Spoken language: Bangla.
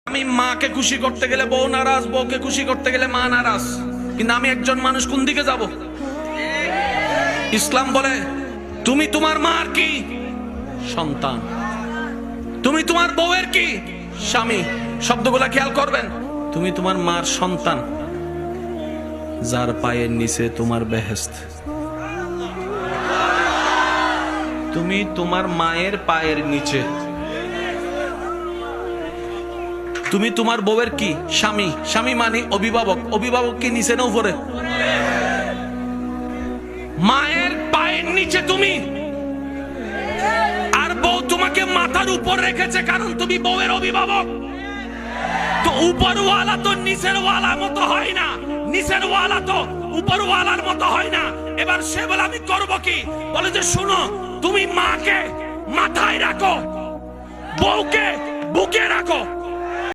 আমি মাকে খুশি করতে গেলে বউ নারাজ, বউকে খুশি করতে গেলে মা নারাজ। কিন্তু আমি একজন মানুষ, কোন দিকে যাব? ইসলাম বলে তুমি তোমার মার কি? সন্তান। তুমি তোমার বউয়ের কি? স্বামী। শব্দগুলা খেয়াল করবেন। তুমি তোমার মার সন্তান, যার পায়ের নিচে তোমার বেহেশত। তুমি তোমার মায়ের পায়ের নিচে। তুমি তোমার বউয়ের কি? স্বামী। স্বামী মানে অভিভাবক। অভিভাবক কি নিচে না উপরে? মায়ের পায়ের নিচে তুমি, আর বউ তোমাকে মাথার উপর রেখেছে, কারণ তুমি বউয়ের অভিভাবক। তো উপরওয়ালা তো নিচের ওয়ালার মতো হয় না, নিচের ওয়ালা তো উপরওয়ালার মতো হয় না। এবার সে বলে আমি করব কি? বলে যে শুনো, তুমি মাকে মাথায় রাখো, বউকে বুকে রাখো।